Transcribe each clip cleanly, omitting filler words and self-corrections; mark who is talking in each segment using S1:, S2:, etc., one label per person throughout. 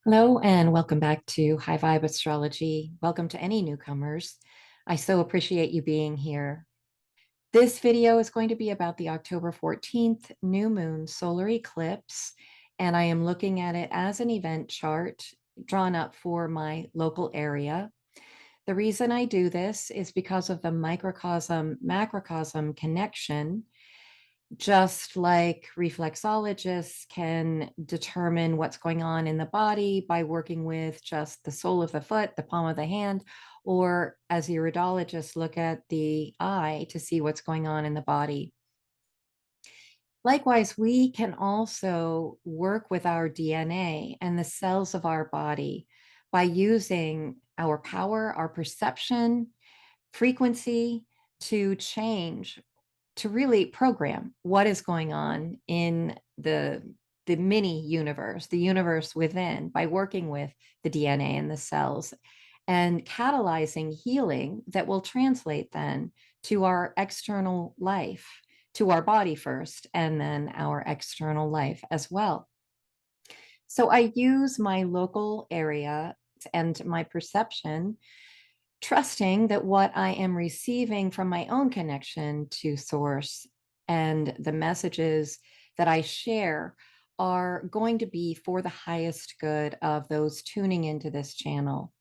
S1: Hello and welcome back to High Vibe Astrology. Welcome to any newcomers. I so appreciate you being here. This video is going to be about the October 14th new moon solar eclipse, and I am looking at it as an event chart drawn up for my local area. The reason I do this is because of the microcosm macrocosm connection. Just like reflexologists can determine what's going on in the body by working with just the sole of the foot, the palm of the hand, or as iridologists look at the eye to see what's going on in the body. Likewise, we can also work with our DNA and the cells of our body by using our power, our perception, frequency to change, to really program what is going on in the mini universe, the universe within, by working with the DNA and the cells and catalyzing healing that will translate then to our external life, to our body first, and then our external life as well. So I use my local area and my perception, trusting that what I am receiving from my own connection to source and the messages that I share are going to be for the highest good of those tuning into this channel.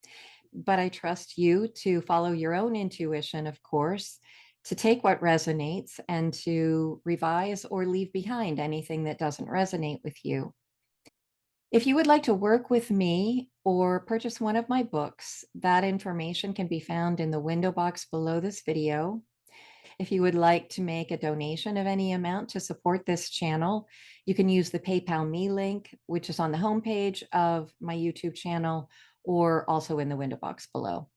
S1: But I trust you to follow your own intuition, of course, to take what resonates and to revise or leave behind anything that doesn't resonate with you. If you would like to work with me or purchase one of my books, that information can be found in the window box below this video. If you would like to make a donation of any amount to support this channel, you can use the PayPal Me link, which is on the homepage of my YouTube channel, or also in the window box below.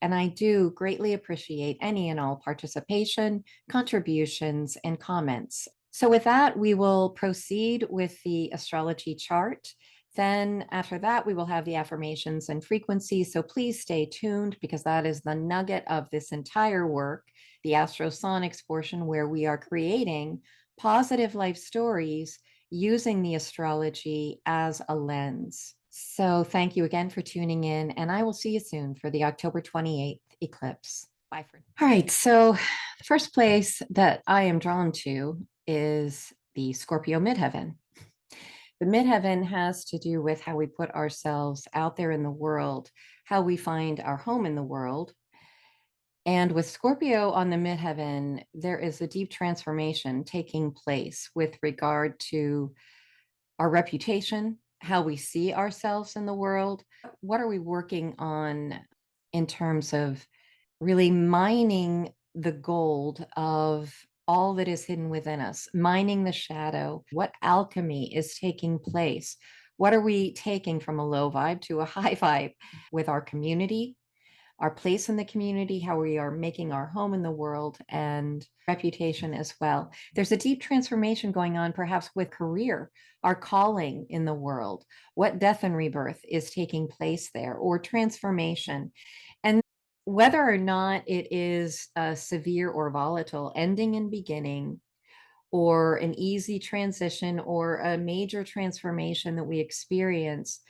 S1: And I do greatly appreciate any and all participation, contributions, and comments. So with that, we will proceed with the astrology chart. Then after that, we will have the affirmations and frequencies. So please stay tuned because that is the nugget of this entire work, the astrosonics portion, where we are creating positive life stories using the astrology as a lens. So thank you again for tuning in, and I will see you soon for the October 28th eclipse. Bye for now. All right, so the first place that I am drawn to is the Scorpio midheaven. The midheaven has to do with how we put ourselves out there in the world, how we find our home in the world. And with Scorpio on the midheaven, there is a deep transformation taking place with regard to our reputation, how we see ourselves in the world. What are we working on in terms of really mining the gold of all that is hidden within us, mining the shadow? What alchemy is taking place? What are we taking from a low vibe to a high vibe with our community, our place in the community, how we are making our home in the world, and reputation as well? There's a deep transformation going on, perhaps with career, our calling in the world, what death and rebirth is taking place there, or transformation. And whether or not it is a severe or volatile ending and beginning, or an easy transition, or a major transformation that we experience,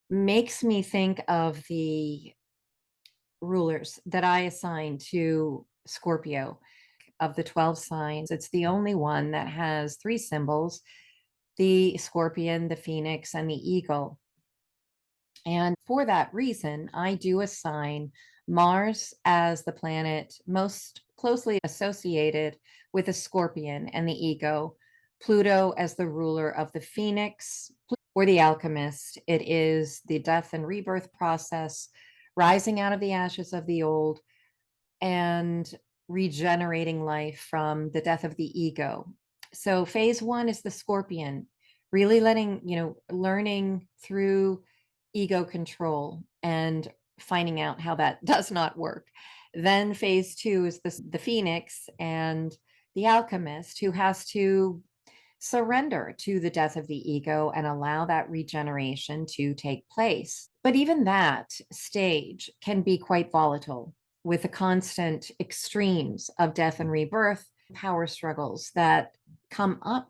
S1: makes me think of the rulers that I assign to Scorpio. Of the 12 signs, it's the only one that has three symbols: the scorpion, the phoenix, and the eagle. And for that reason, I do assign Mars as the planet most closely associated with the scorpion and the ego, Pluto as the ruler of the phoenix or the alchemist. It is the death and rebirth process, rising out of the ashes of the old and regenerating life from the death of the ego. So phase one is the scorpion, really learning through ego control and finding out how that does not work. Then phase two is the phoenix and the alchemist, who has to surrender to the death of the ego and allow that regeneration to take place. But even that stage can be quite volatile, with the constant extremes of death and rebirth, power struggles that come up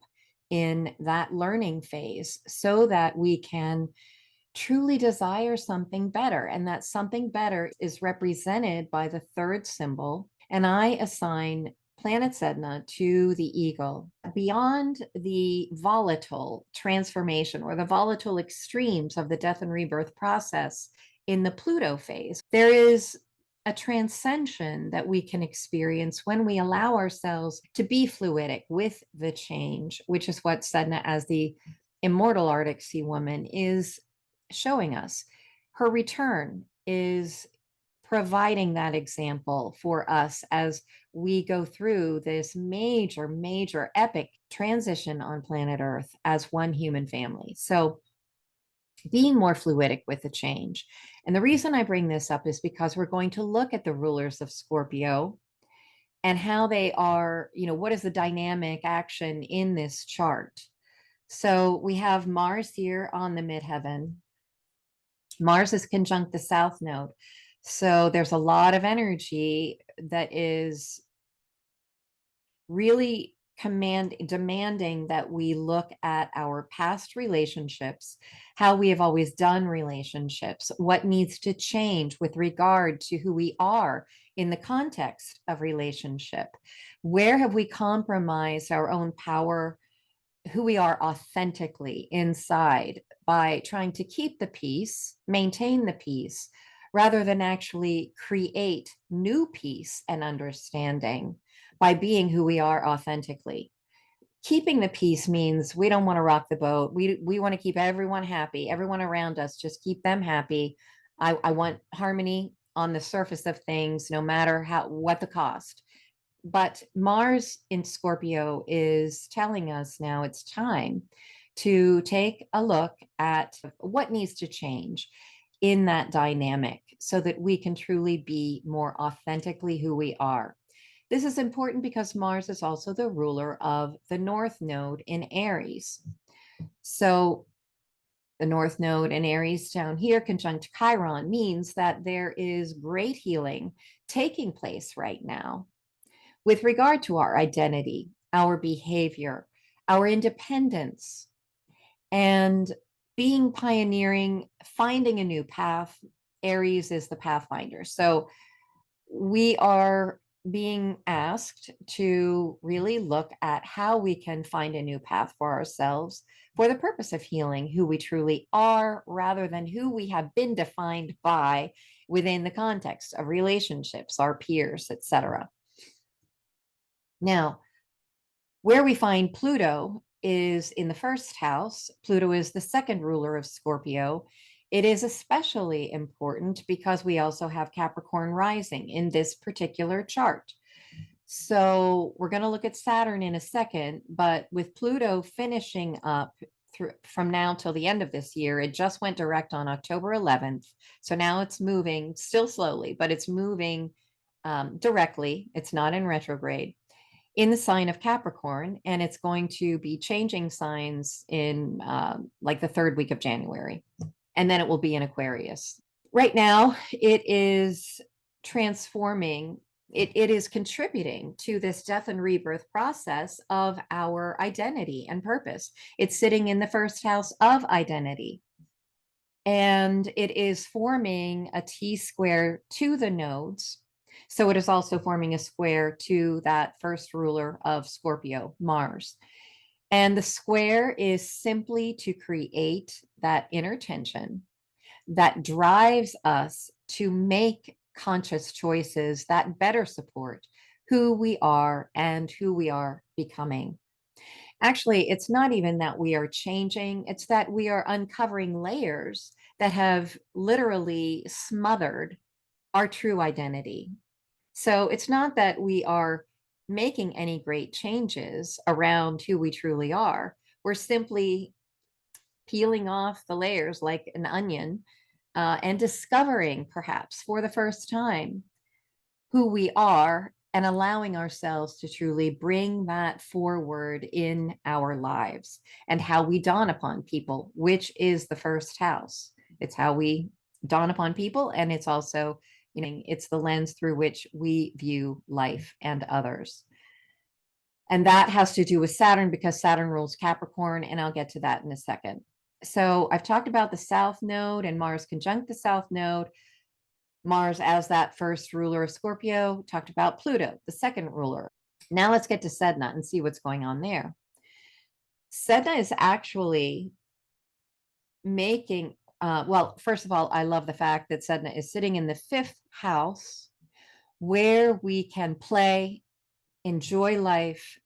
S1: in that learning phase, so that we can truly desire something better. And that something better is represented by the third symbol. And I assign planet Sedna to the eagle. Beyond the volatile transformation or the volatile extremes of the death and rebirth process in the Pluto phase, there is a transcension that we can experience when we allow ourselves to be fluidic with the change, which is what Sedna, as the immortal Arctic Sea woman, is showing us. Her return is providing that example for us as we go through this major, major epic transition on planet Earth as one human family. So, being more fluidic with the change. And the reason I bring this up is because we're going to look at the rulers of Scorpio and how they are, what is the dynamic action in this chart. So we have Mars here on the midheaven. Mars is conjunct the south node. So there's a lot of energy that is really demanding that we look at our past relationships, how we have always done relationships, what needs to change with regard to who we are in the context of relationship. Where have we compromised our own power, who we are authentically inside, by trying to keep the peace, maintain the peace, rather than actually create new peace and understanding by being who we are authentically. Keeping the peace means we don't want to rock the boat. We want to keep everyone happy, everyone around us, just keep them happy. I want harmony on the surface of things, no matter what the cost. But Mars in Scorpio is telling us now it's time to take a look at what needs to change in that dynamic so that we can truly be more authentically who we are. This is important because Mars is also the ruler of the North Node in Aries. So the North Node in Aries down here, conjunct Chiron, means that there is great healing taking place right now with regard to our identity, our behavior, our independence, and being pioneering, finding a new path. Aries is the pathfinder. So we are being asked to really look at how we can find a new path for ourselves for the purpose of healing who we truly are rather than who we have been defined by within the context of relationships, our peers, etc. Now, where we find Pluto is in the first house. Pluto is the second ruler of Scorpio. It is especially important because we also have Capricorn rising in this particular chart. So we're going to look at Saturn in a second, but with Pluto finishing up from now till the end of this year, it just went direct on October 11th. So now it's moving still slowly, but it's moving directly. It's not in retrograde in the sign of Capricorn, and it's going to be changing signs in like the third week of January, and then it will be in Aquarius. Right now, it is transforming. It is contributing to this death and rebirth process of our identity and purpose. It's sitting in the first house of identity. And it is forming a T square to the nodes. So it is also forming a square to that first ruler of Scorpio, Mars. And the square is simply to create that inner tension that drives us to make conscious choices that better support who we are and who we are becoming. Actually, it's not even that we are changing, it's that we are uncovering layers that have literally smothered our true identity. So it's not that we are making any great changes around who we truly are. We're simply peeling off the layers like an onion and discovering, perhaps for the first time, who we are and allowing ourselves to truly bring that forward in our lives and how we dawn upon people, which is the first house. It's how we dawn upon people. And it's also, it's the lens through which we view life and others. And that has to do with Saturn because Saturn rules Capricorn. And I'll get to that in a second. So I've talked about the South Node and Mars conjunct the South Node. Mars as that first ruler of Scorpio, talked about Pluto, the second ruler. Now let's get to Sedna and see what's going on there. Sedna is actually making, well, first of all, I love the fact that Sedna is sitting in the fifth house where we can play, enjoy life,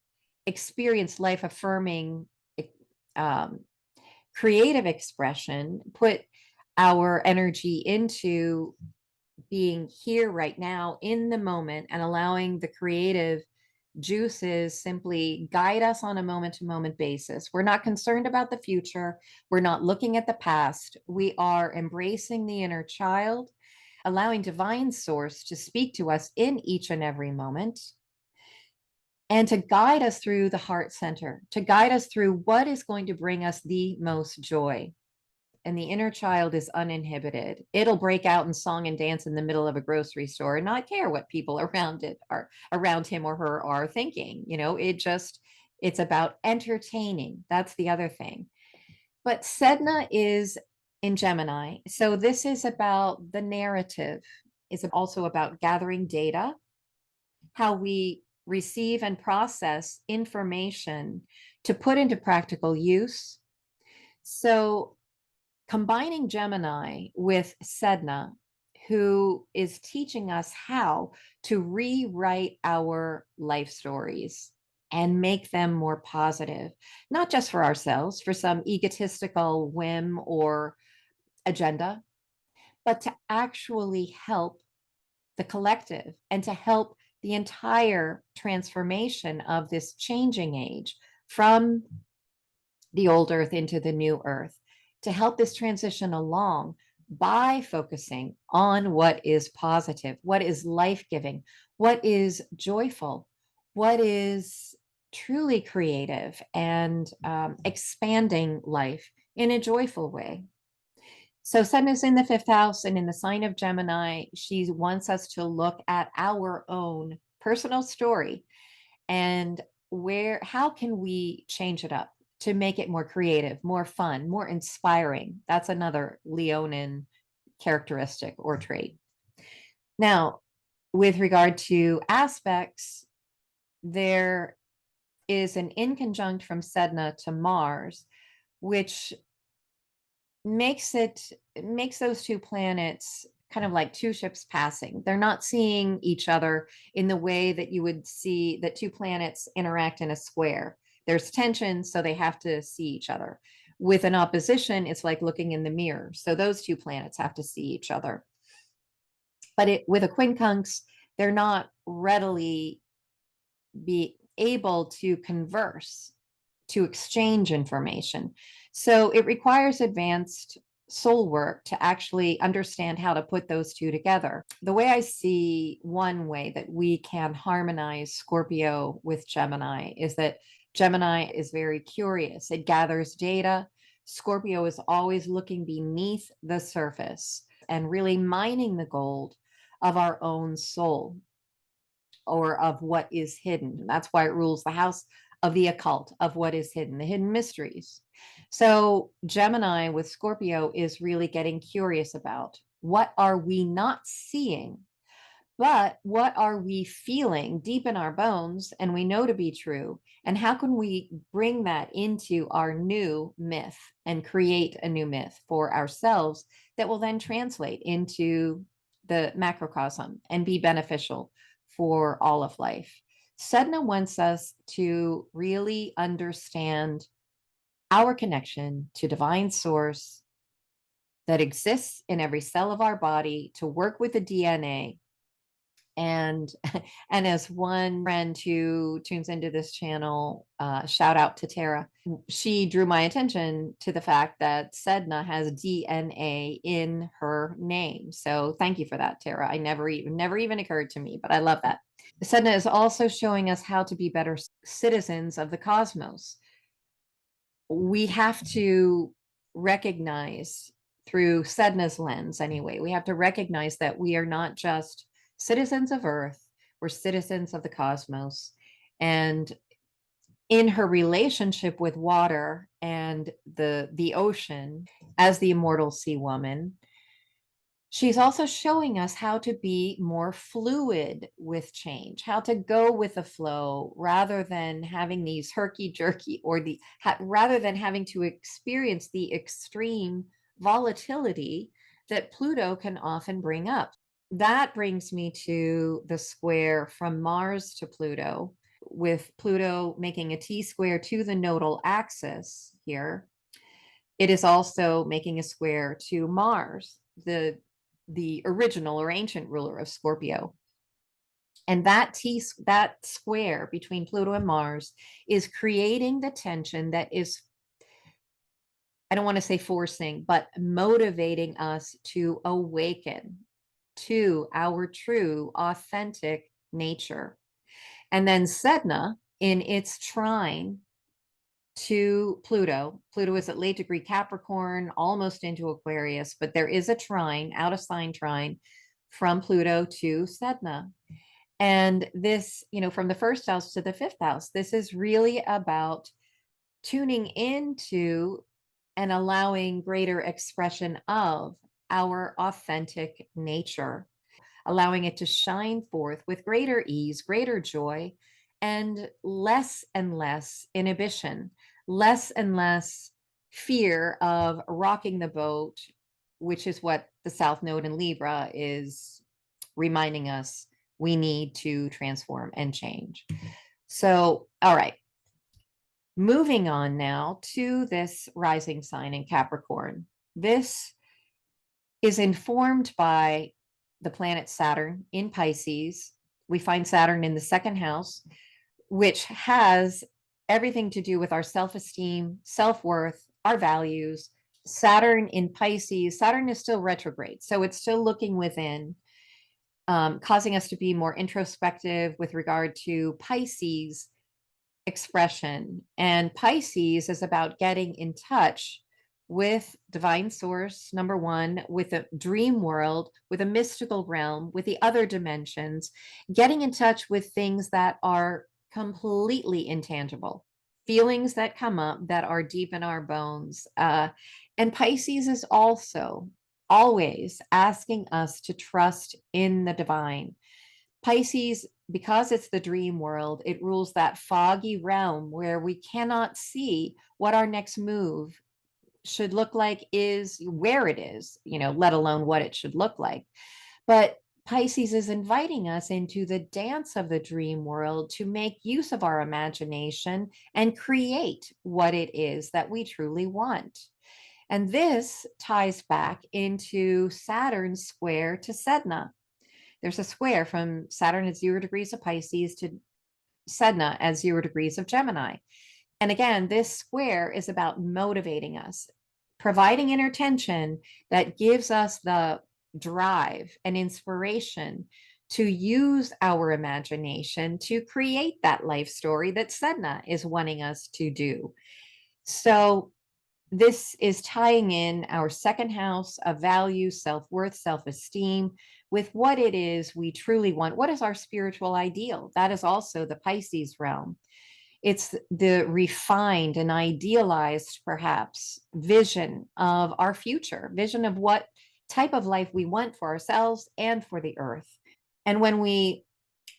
S1: experience life affirming um, creative expression, put our energy into being here right now in the moment and allowing the creative juices simply guide us on a moment to moment basis. We're not concerned about the future. We're not looking at the past. We are embracing the inner child, allowing divine source to speak to us in each and every moment and to guide us through the heart center, to guide us through what is going to bring us the most joy. And the inner child is uninhibited. It'll break out in song and dance in the middle of a grocery store and not care what people around it are around him or her are thinking. It's about entertaining. That's the other thing. But Sedna is in Gemini. So this is about the narrative. It's also about gathering data, how we receive and process information to put into practical use. So combining Gemini with Sedna, who is teaching us how to rewrite our life stories and make them more positive, not just for ourselves, for some egotistical whim or agenda, but to actually help the collective and to help the entire transformation of this changing age from the old earth into the new earth, to help this transition along by focusing on what is positive, what is life-giving, what is joyful, what is truly creative and expanding life in a joyful way. So Sun is in the fifth house and in the sign of Gemini. She wants us to look at our own personal story and how can we change it up to make it more creative, more fun, more inspiring. That's another Leonin characteristic or trait. Now, with regard to aspects, there is an inconjunct from Sedna to Mars, which makes those two planets kind of like two ships passing. They're not seeing each other in the way that you would see that two planets interact in a square. There's tension, so they have to see each other. With an opposition, it's like looking in the mirror. So those two planets have to see each other. But with a quincunx, they're not readily be able to converse, to exchange information. So it requires advanced soul work to actually understand how to put those two together. The way I see one way that we can harmonize Scorpio with Gemini is that Gemini is very curious. It gathers data. Scorpio is always looking beneath the surface and really mining the gold of our own soul or of what is hidden. That's why it rules the house of the occult, of what is hidden, the hidden mysteries. So Gemini with Scorpio is really getting curious about what are we not seeing, but what are we feeling deep in our bones and we know to be true? And how can we bring that into our new myth and create a new myth for ourselves that will then translate into the macrocosm and be beneficial for all of life? Sedna wants us to really understand our connection to divine source that exists in every cell of our body, to work with the DNA. And as one friend who tunes into this channel, shout out to Tara, she drew my attention to the fact that Sedna has DNA in her name. So thank you for that, Tara. I never even occurred to me, but I love that. Sedna is also showing us how to be better citizens of the cosmos. We have to recognize through Sedna's lens anyway, we have to recognize that we are not just citizens of Earth, we're citizens of the cosmos. And in her relationship with water and the ocean as the immortal sea woman, she's also showing us how to be more fluid with change, how to go with the flow rather than having these herky jerky or rather than having to experience the extreme volatility that Pluto can often bring up. That brings me to the square from Mars to Pluto, with Pluto making a T square to the nodal axis here. It is also making a square to Mars, the original or ancient ruler of Scorpio. And that square between Pluto and Mars is creating the tension that is, I don't want to say forcing, but motivating us to awaken to our true, authentic nature. And then Sedna, in its trine to Pluto. Pluto is at late degree Capricorn, almost into Aquarius, but there is a trine, out of sign trine from Pluto to Sedna. And this, from the first house to the fifth house, this is really about tuning into and allowing greater expression of our authentic nature, allowing it to shine forth with greater ease, greater joy, and less inhibition, less and less fear of rocking the boat, which is what the South Node in Libra is reminding us we need to transform and change. So, all right. Moving on now to this rising sign in Capricorn. This is informed by the planet Saturn in Pisces. We find Saturn in the second house, which has everything to do with our self-esteem, self-worth, our values. Saturn in Pisces, Saturn is still retrograde, so it's still looking within, causing us to be more introspective with regard to Pisces expression. And Pisces is about getting in touch with divine source, number one, with a dream world, with a mystical realm, with the other dimensions, getting in touch with things that are completely intangible, feelings that come up that are deep in our bones. And Pisces is also always asking us to trust in the divine. Pisces, because it's the dream world, it rules that foggy realm where we cannot see what our next move should look like, is where it is, let alone what it should look like. But Pisces is inviting us into the dance of the dream world to make use of our imagination and create what it is that we truly want. And this ties back into Saturn's square to Sedna. There's a square from Saturn at 0 degrees of Pisces to Sedna at 0 degrees of Gemini. And again, this square is about motivating us, providing inner tension that gives us the drive and inspiration to use our imagination to create that life story that Sedna is wanting us to do. So this is tying in our second house of value, self-worth, self-esteem with what it is we truly want. What is our spiritual ideal? That is also the Pisces realm. It's the refined and idealized, perhaps, vision of our future, vision of what type of life we want for ourselves and for the earth. And when we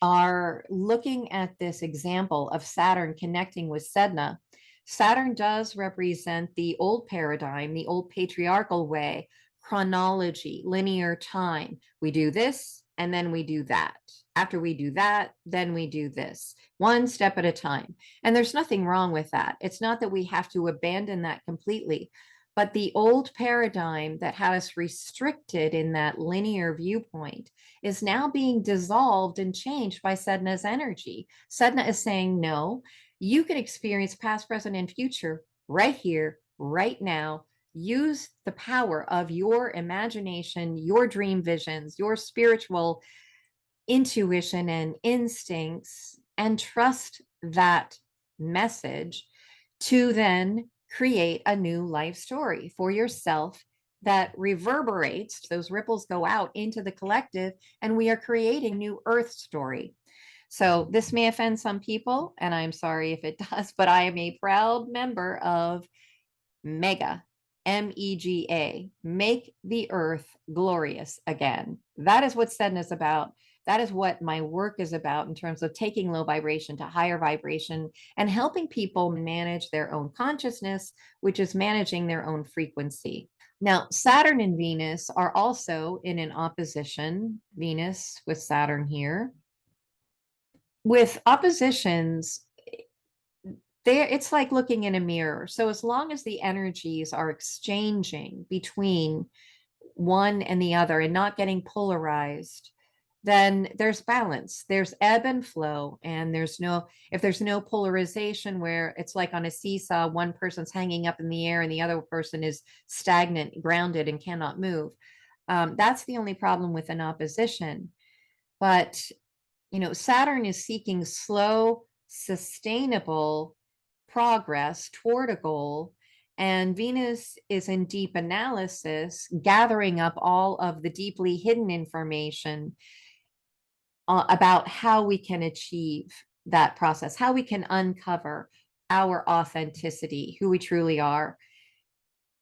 S1: are looking at this example of Saturn connecting with Sedna, Saturn does represent the old paradigm, the old patriarchal way, chronology, linear time. We do this and then we do that. After we do that, then we do this, one step at a time. And there's nothing wrong with that. It's not that we have to abandon that completely, but the old paradigm that had us restricted in that linear viewpoint is now being dissolved and changed by Sedna's energy. Sedna is saying, no, you can experience past, present, and future right here, right now. Use the power of your imagination, your dream visions, your spiritual intuition and instincts, and trust that message to then create a new life story for yourself that reverberates. Those ripples go out into the collective, and we are creating a new earth story. So this may offend some people, and I'm sorry if it does, but I am a proud member of MEGA, MEGA, make the earth glorious again. That is what Sedna is about. That is what my work is about in terms of taking low vibration to higher vibration and helping people manage their own consciousness, which is managing their own frequency. Now, Saturn and Venus are also in an opposition, Venus with Saturn here. With oppositions, there it's like looking in a mirror. So as long as the energies are exchanging between one and the other and not getting polarized, then there's balance, there's ebb and flow, and if there's no polarization where it's like on a seesaw, one person's hanging up in the air and the other person is stagnant, grounded, and cannot move. That's the only problem with an opposition. But Saturn is seeking slow, sustainable progress toward a goal. And Venus is in deep analysis, gathering up all of the deeply hidden information about how we can achieve that process, how we can uncover our authenticity, who we truly are,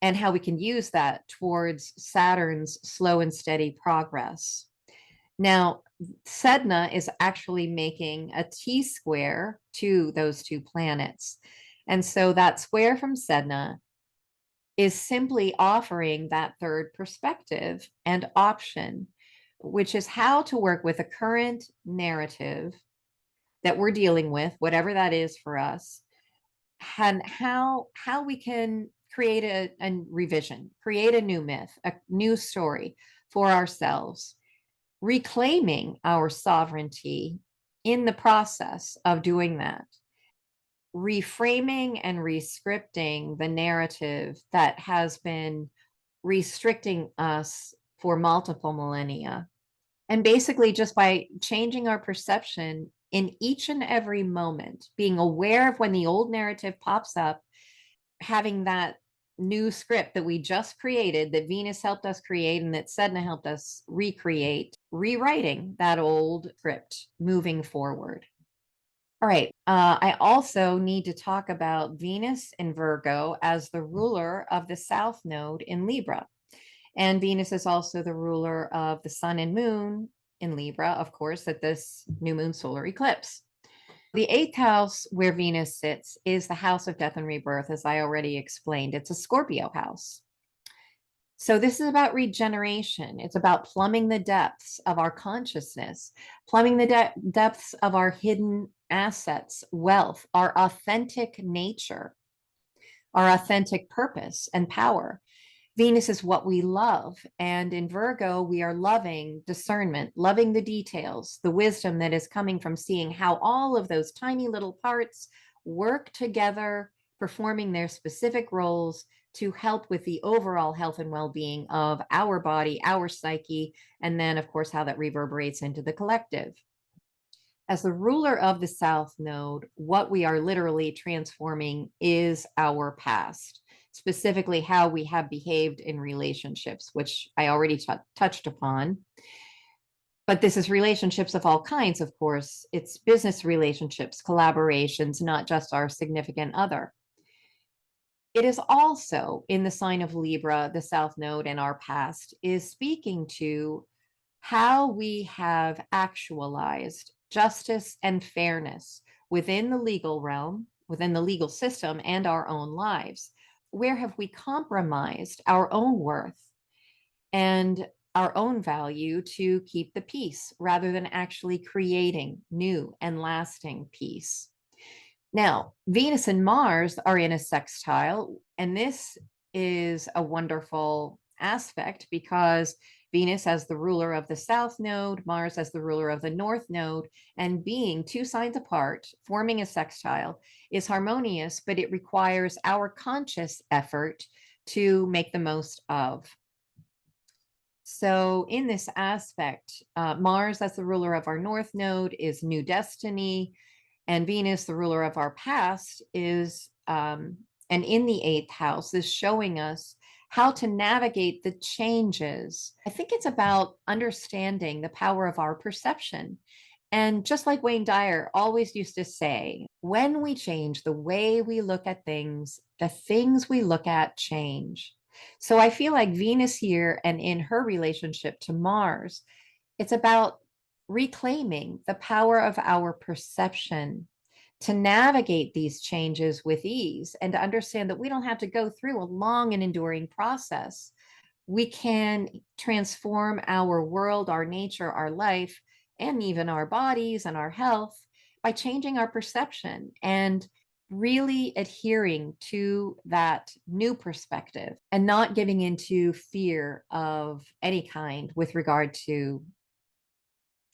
S1: and how we can use that towards Saturn's slow and steady progress. Now, Sedna is actually making a T square to those two planets. And so that square from Sedna is simply offering that third perspective and option, which is how to work with a current narrative that we're dealing with, whatever that is for us, and how we can create a revision, create a new myth, a new story for ourselves, reclaiming our sovereignty in the process of doing that, reframing and rescripting the narrative that has been restricting us for multiple millennia. And basically, just by changing our perception in each and every moment, being aware of when the old narrative pops up, having that new script that we just created, that Venus helped us create and that Sedna helped us recreate, rewriting that old script moving forward. All right. I also need to talk about Venus in Virgo as the ruler of the South Node in Libra. And Venus is also the ruler of the Sun and Moon in Libra, of course, at this new moon solar eclipse. The eighth house where Venus sits is the house of death and rebirth, as I already explained. It's a Scorpio house. So this is about regeneration. It's about plumbing the depths of our consciousness, plumbing the depths of our hidden assets, wealth, our authentic nature, our authentic purpose and power. Venus is what we love. And in Virgo, we are loving discernment, loving the details, the wisdom that is coming from seeing how all of those tiny little parts work together, performing their specific roles to help with the overall health and well-being of our body, our psyche, and then, of course, how that reverberates into the collective. As the ruler of the South Node, what we are literally transforming is our past, specifically how we have behaved in relationships, which I already touched upon. But this is relationships of all kinds, of course. It's business relationships, collaborations, not just our significant other. It is also in the sign of Libra, the South Node, and our past is speaking to how we have actualized justice and fairness within the legal realm, within the legal system, and our own lives. Where have we compromised our own worth and our own value to keep the peace rather than actually creating new and lasting peace? Now, Venus and Mars are in a sextile, and this is a wonderful aspect because Venus as the ruler of the South Node, Mars as the ruler of the North Node, and being two signs apart, forming a sextile is harmonious, but it requires our conscious effort to make the most of. So, in this aspect, Mars as the ruler of our North Node is new destiny, and Venus, the ruler of our past, is, and in the eighth house, is showing us how to navigate the changes. I think it's about understanding the power of our perception And just like Wayne Dyer always used to say, when we change the way we look at things, the things we look at change. So I feel like Venus here and in her relationship to Mars, it's about reclaiming the power of our perception to navigate these changes with ease and to understand that we don't have to go through a long and enduring process. We can transform our world, our nature, our life, and even our bodies and our health by changing our perception and really adhering to that new perspective and not giving into fear of any kind with regard to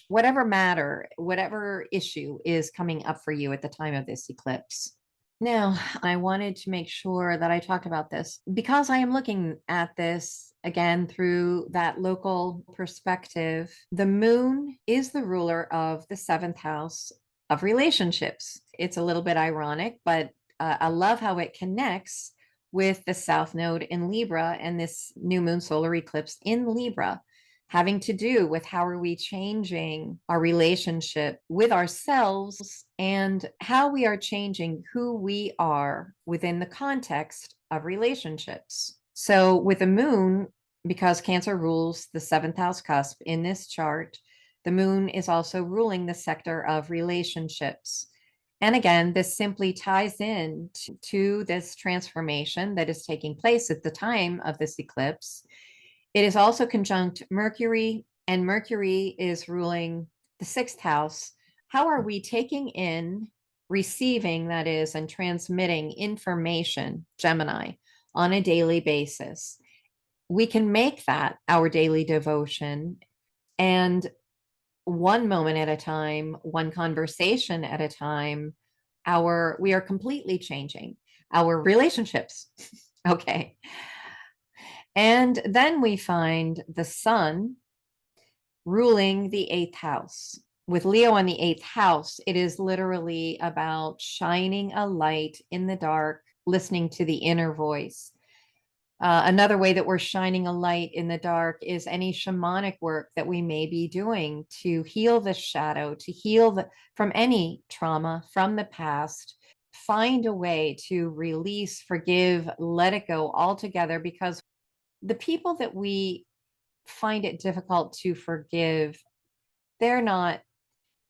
S1: whatever matter, whatever issue is coming up for you at the time of this eclipse. Now, I wanted to make sure that I talked about this because I am looking at this again through that local perspective. The moon is the ruler of the seventh house of relationships. It's a little bit ironic, but I love how it connects with the south node in Libra and this new moon solar eclipse in Libra, having to do with how are we changing our relationship with ourselves and how we are changing who we are within the context of relationships. So with the moon, because Cancer rules the seventh house cusp in this chart, the moon is also ruling the sector of relationships. And again, this simply ties in to this transformation that is taking place at the time of this eclipse. It is also conjunct Mercury, and Mercury is ruling the sixth house. How are we taking in, receiving, that is, and transmitting information, Gemini, on a daily basis? We can make that our daily devotion, and one moment at a time, one conversation at a time, we are completely changing our relationships. Okay. And then we find the sun ruling the eighth house. With Leo in the eighth house, it is literally about shining a light in the dark, listening to the inner voice. Another way that we're shining a light in the dark is any shamanic work that we may be doing to heal the shadow, to heal from any trauma from the past. Find a way to release, forgive, let it go altogether, because the people that we find it difficult to forgive, they're not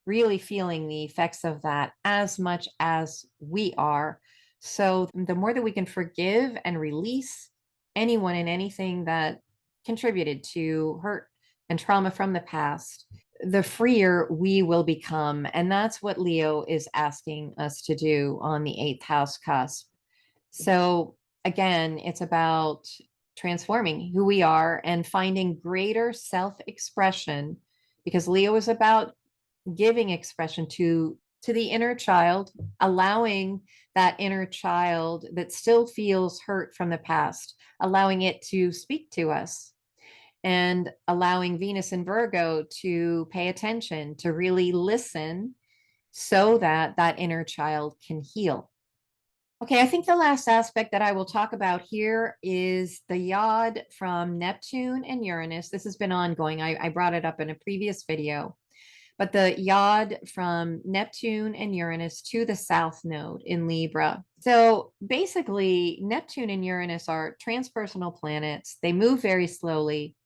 S1: really feeling the effects of that as much as we are. So the more that we can forgive and release anyone and anything that contributed to hurt and trauma from the past, the freer we will become. And that's what Leo is asking us to do on the eighth house cusp. So again, it's about transforming who we are and finding greater self-expression, because Leo is about giving expression to the inner child, allowing that inner child that still feels hurt from the past, allowing it to speak to us, and allowing Venus in Virgo to pay attention, to really listen so that that inner child can heal. Okay, I think the last aspect that I will talk about here is the yod from Neptune and Uranus. This has been ongoing. I brought it up in a previous video, but the yod from Neptune and Uranus to the south node in Libra. So basically, Neptune and Uranus are transpersonal planets. They move very slowly.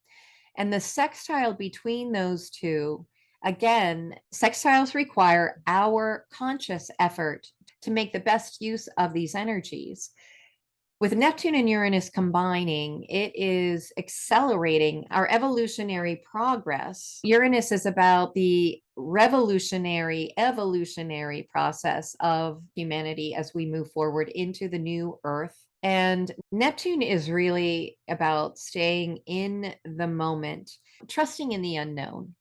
S1: And the sextile between those two, again, sextiles require our conscious effort to make the best use of these energies. With Neptune and Uranus combining, it is accelerating our evolutionary progress. Uranus is about the revolutionary, evolutionary process of humanity as we move forward into the new Earth. And Neptune is really about staying in the moment, trusting in the unknown.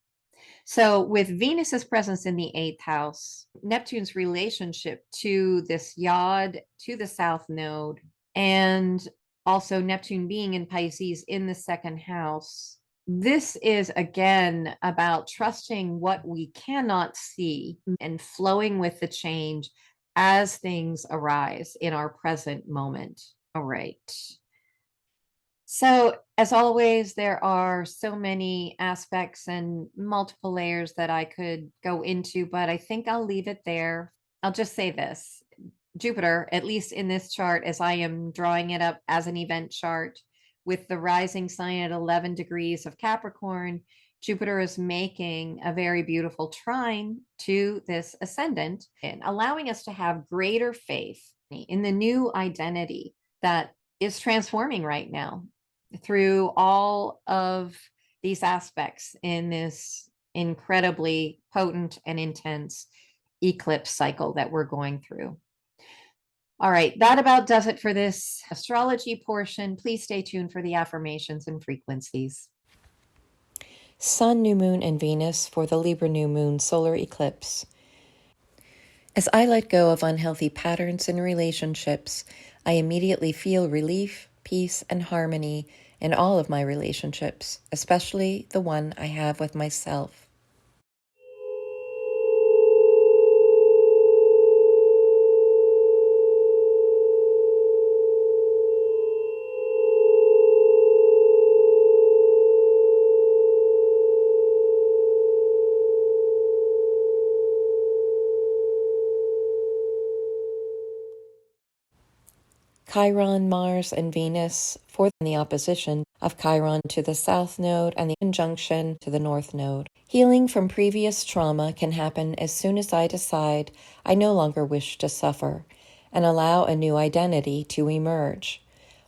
S1: So, with Venus's presence in the eighth house, Neptune's relationship to this yod, to the south node, and also Neptune being in Pisces in the second house. This is again about trusting what we cannot see and flowing with the change as things arise in our present moment. All right. So, as always, there are so many aspects and multiple layers that I could go into, but I think I'll leave it there. I'll just say this: Jupiter, at least in this chart, as I am drawing it up as an event chart with the rising sign at 11 degrees of Capricorn, Jupiter is making a very beautiful trine to this ascendant and allowing us to have greater faith in the new identity that is transforming right now through all of these aspects in this incredibly potent and intense eclipse cycle that we're going through. All right, that about does it for this astrology portion. Please stay tuned for the affirmations and frequencies.
S2: Sun, new moon, and Venus for the Libra new moon solar eclipse. As I let go of unhealthy patterns in relationships, I immediately feel relief, peace, and harmony in all of my relationships, especially the one I have with myself. Chiron, Mars, and Venus for the opposition of Chiron to the South Node and the conjunction to the North Node. Healing from previous trauma can happen as soon as I decide I no longer wish to suffer and allow a new identity to emerge.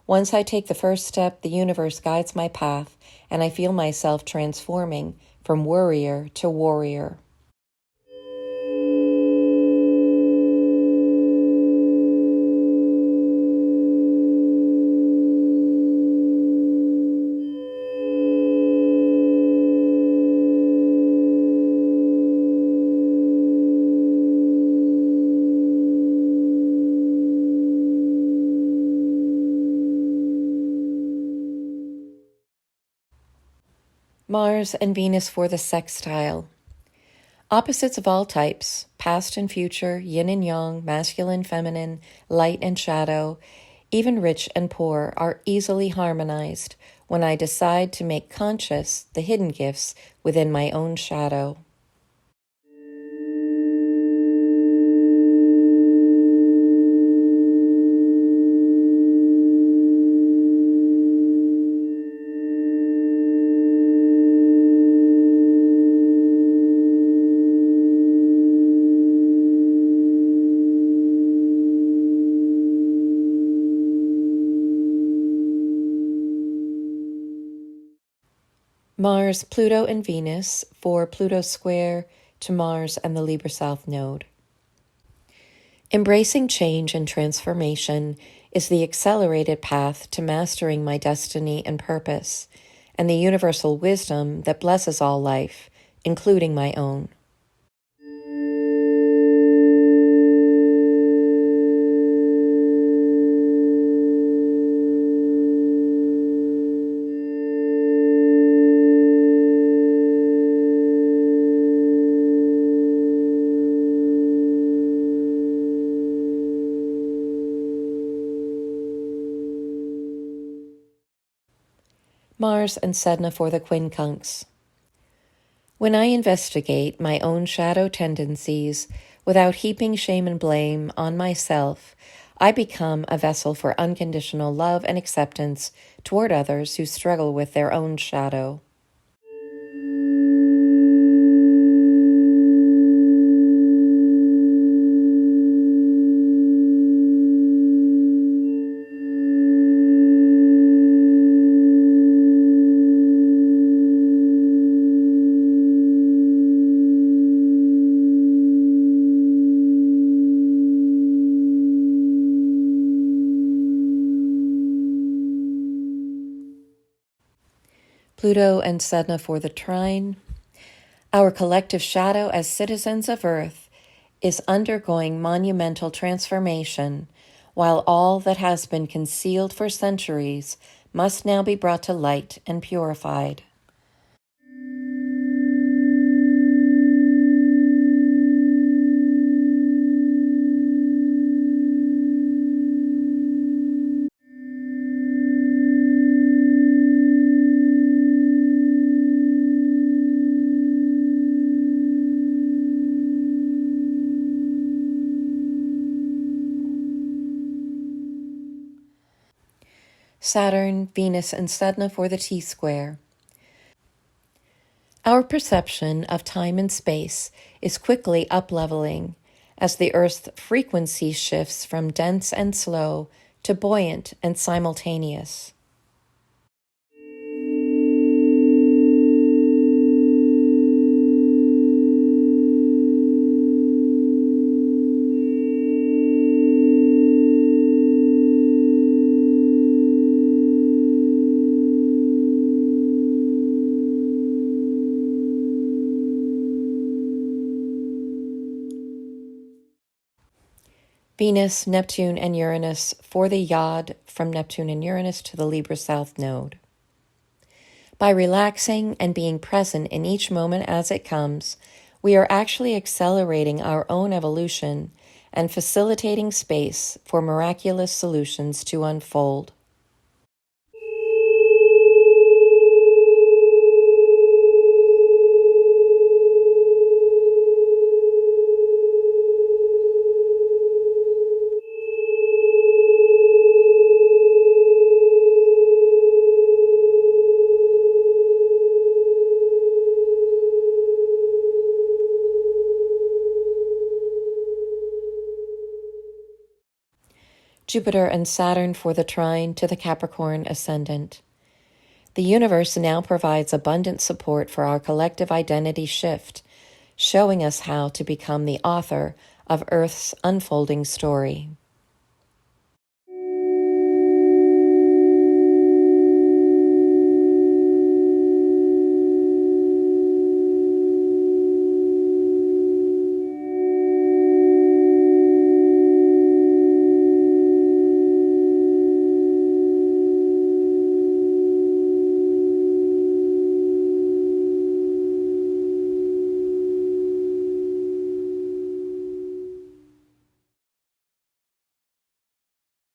S2: Once I take the first step, the universe guides my path, and I feel myself transforming from worrier to warrior. Mars and Venus for the sextile. Opposites of all types, past and future, yin and yang, masculine, feminine, light and shadow, even rich and poor, are easily harmonized when I decide to make conscious the hidden gifts within my own shadow. Mars, Pluto, and Venus for Pluto square to Mars and the Libra South Node. Embracing change and transformation is the accelerated path to mastering my destiny and purpose, and the universal wisdom that blesses all life, including my own. Mars and Sedna for the quincunx. When I investigate my own shadow tendencies without heaping shame and blame on myself, I become a vessel for unconditional love and acceptance toward others who struggle with their own shadow. Pluto and Sedna for the trine. Our collective shadow as citizens of Earth is undergoing monumental transformation, while all that has been concealed for centuries must now be brought to light and purified. Saturn, Venus, and Sedna for the T-square. Our perception of time and space is quickly up-leveling as the Earth's frequency shifts from dense and slow to buoyant and simultaneous. Venus, Neptune, and Uranus for the Yod from Neptune and Uranus to the Libra South Node. By relaxing and being present in each moment as it comes, we are actually accelerating our own evolution and facilitating space for miraculous solutions to unfold. Jupiter and Saturn for the trine to the Capricorn ascendant. The universe now provides abundant support for our collective identity shift, showing us how to become the author of Earth's unfolding story.